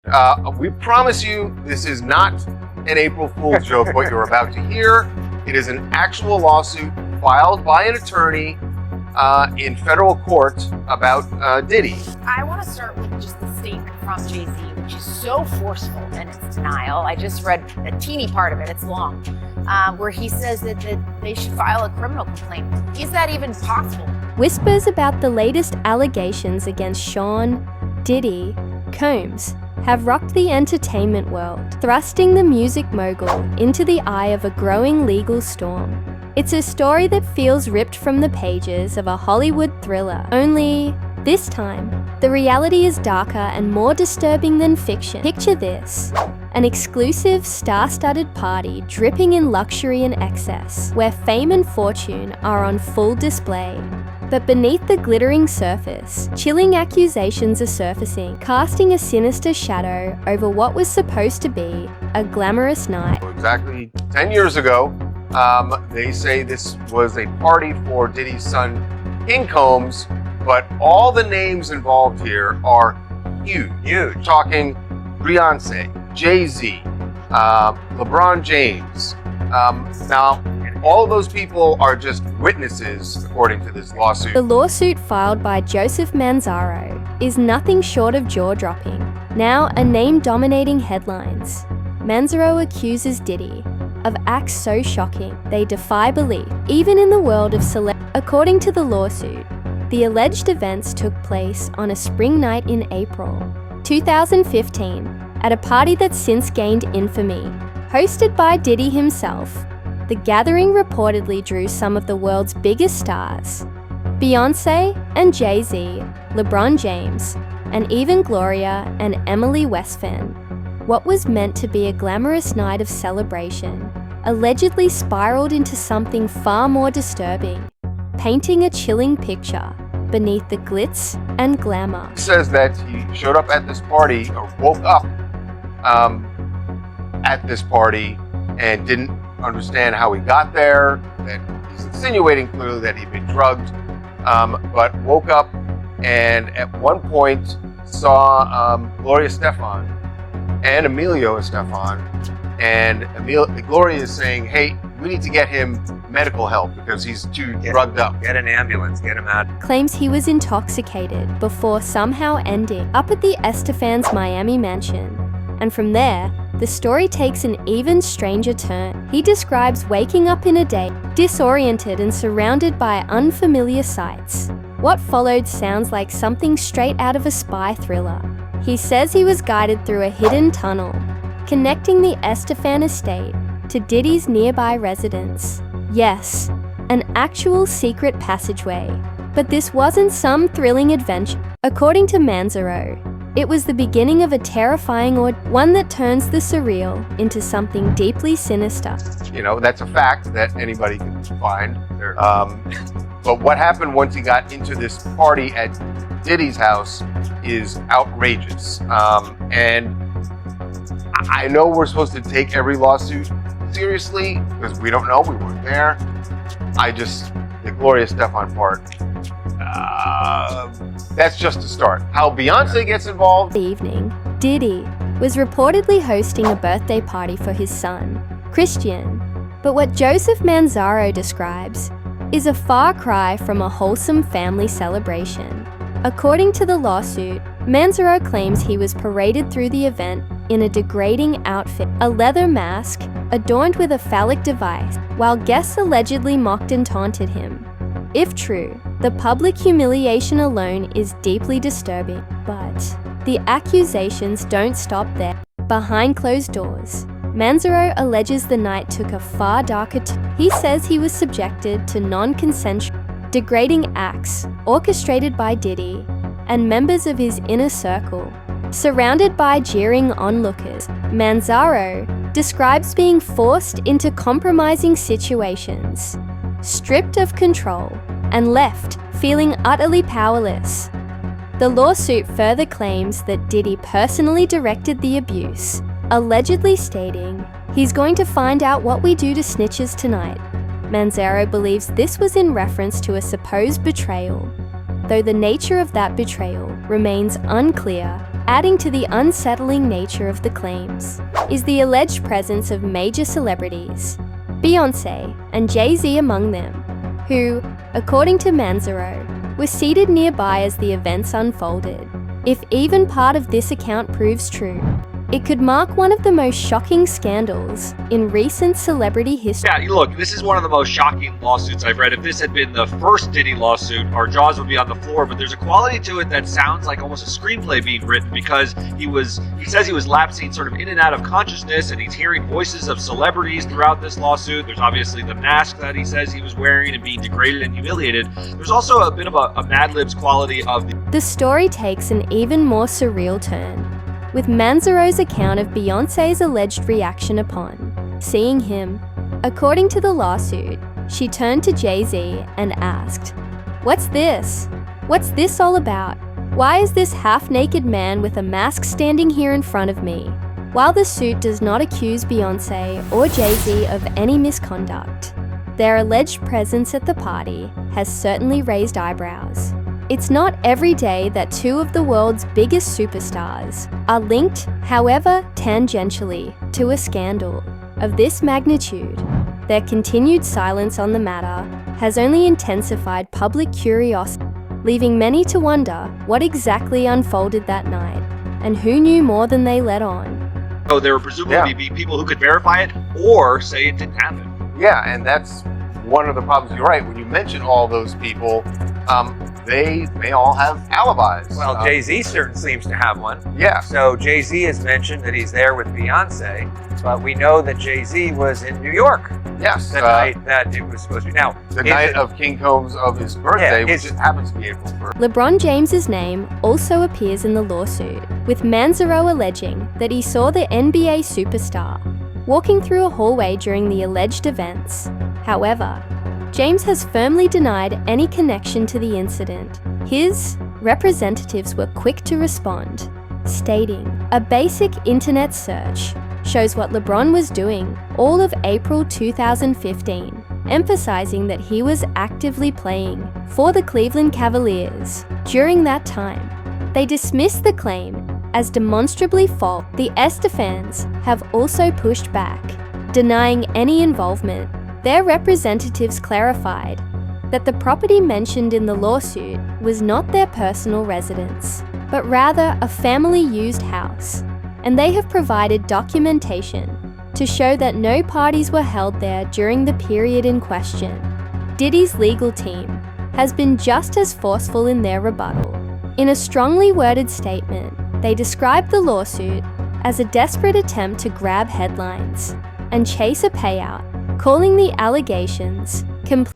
We promise you this is not an April Fool's joke, what you're about to hear. It is an actual lawsuit filed by an attorney in federal court about Diddy. I want to start with just the statement from Jay-Z, which is so forceful in its denial. I just read a teeny part of it, it's long, where he says that they should file a criminal complaint. Is that even possible? Whispers about the latest allegations against Sean Diddy Combs have rocked the entertainment world, thrusting the music mogul into the eye of a growing legal storm. It's a story that feels ripped from the pages of a Hollywood thriller, only this time, the reality is darker and more disturbing than fiction. Picture this: an exclusive, star-studded party dripping in luxury and excess, where fame and fortune are on full display. But beneath the glittering surface, chilling accusations are surfacing, casting a sinister shadow over what was supposed to be a glamorous night. Exactly 10 years ago, they say this was a party for Diddy's son, King Combs, but all the names involved here are huge. Talking Beyoncé, Jay-Z, LeBron James. Now, all of those people are just witnesses, according to this lawsuit. The lawsuit filed by Joseph Manzaro is nothing short of jaw-dropping. Now a name dominating headlines. Manzaro accuses Diddy of acts so shocking they defy belief, even in the world of According to the lawsuit, the alleged events took place on a spring night in April 2015 at a party that's since gained infamy. Hosted by Diddy himself, the gathering reportedly drew some of the world's biggest stars: Beyoncé and Jay-Z, LeBron James, and even Gloria and Emily Westphal. What was meant to be a glamorous night of celebration allegedly spiraled into something far more disturbing, painting a chilling picture beneath the glitz and glamour. He says that he showed up at this party, or woke up at this party, and didn't understand how he got there. That he's insinuating clearly that he'd been drugged, but woke up and at one point saw Gloria Estefan and Emilio Estefan, and Gloria is saying, "Hey, we need to get him medical help because he's too drugged up. Get an ambulance, get him out." Claims he was intoxicated before somehow ending up at the Estefan's Miami mansion. And from there, the story takes an even stranger turn. He describes waking up in a day, disoriented and surrounded by unfamiliar sights. What followed sounds like something straight out of a spy thriller. He says he was guided through a hidden tunnel, connecting the Estefan estate to Diddy's nearby residence. Yes, an actual secret passageway. But this wasn't some thrilling adventure. According to Manzaro, it was the beginning of a terrifying one that turns the surreal into something deeply sinister. You know, that's a fact that anybody can find. But what happened once he got into this party at Diddy's house is outrageous. And I know we're supposed to take every lawsuit seriously because we don't know, we weren't there. The Gloria Estefan part, that's just a start. How Beyoncé gets involved. The evening, Diddy was reportedly hosting a birthday party for his son, Christian. But what Joseph Manzaro describes is a far cry from a wholesome family celebration. According to the lawsuit, Manzaro claims he was paraded through the event in a degrading outfit, a leather mask adorned with a phallic device, while guests allegedly mocked and taunted him. If true, the public humiliation alone is deeply disturbing, but the accusations don't stop there. Behind closed doors, Manzaro alleges the night took a far darker turn. He says he was subjected to non-consensual, degrading acts orchestrated by Diddy and members of his inner circle. Surrounded by jeering onlookers, Manzaro describes being forced into compromising situations, stripped of control, and left feeling utterly powerless. The lawsuit further claims that Diddy personally directed the abuse, allegedly stating, "He's going to find out what we do to snitches tonight." Manzaro believes this was in reference to a supposed betrayal, though the nature of that betrayal remains unclear Adding to the unsettling nature of the claims is the alleged presence of major celebrities, Beyoncé and Jay-Z among them, who, according to Manzaro, were seated nearby as the events unfolded. If even part of this account proves true, it could mark one of the most shocking scandals in recent celebrity history. Yeah, look, this is one of the most shocking lawsuits I've read. If this had been the first Diddy lawsuit, our jaws would be on the floor, but there's a quality to it that sounds like almost a screenplay being written, because he says he was lapsing sort of in and out of consciousness, and he's hearing voices of celebrities throughout this lawsuit. There's obviously the mask that he says he was wearing and being degraded and humiliated. There's also a bit of a Mad Libs quality of The story takes an even more surreal turn, with Manzaro's account of Beyoncé's alleged reaction upon seeing him. According to the lawsuit, she turned to Jay-Z and asked, "What's this? What's this all about? Why is this half-naked man with a mask standing here in front of me?" While the suit does not accuse Beyoncé or Jay-Z of any misconduct, their alleged presence at the party has certainly raised eyebrows. It's not every day that two of the world's biggest superstars are linked, however tangentially, to a scandal of this magnitude. Their continued silence on the matter has only intensified public curiosity, leaving many to wonder what exactly unfolded that night and who knew more than they let on. So there were presumably be people who could verify it or say it didn't happen. Yeah, and that's one of the problems. You're right. When you mention all those people, they may all have alibis. Well, Jay-Z certainly seems to have one. Yeah. So Jay-Z has mentioned that he's there with Beyoncé, but we know that Jay-Z was in New York Yes. the night that it was supposed to be. Now, The night of King Combs of his birthday, which happens to be April 1st. LeBron James's name also appears in the lawsuit, with Manzaro alleging that he saw the NBA superstar walking through a hallway during the alleged events. However, James has firmly denied any connection to the incident. His representatives were quick to respond, stating, "A basic internet search shows what LeBron was doing all of April 2015, emphasizing that he was actively playing for the Cleveland Cavaliers during that time." They dismissed the claim as demonstrably false. The Estefans have also pushed back, denying any involvement. Their representatives clarified that the property mentioned in the lawsuit was not their personal residence, but rather a family-used house, and they have provided documentation to show that no parties were held there during the period in question. Diddy's legal team has been just as forceful in their rebuttal. In a strongly worded statement, they described the lawsuit as a desperate attempt to grab headlines and chase a payout, calling the allegations complete.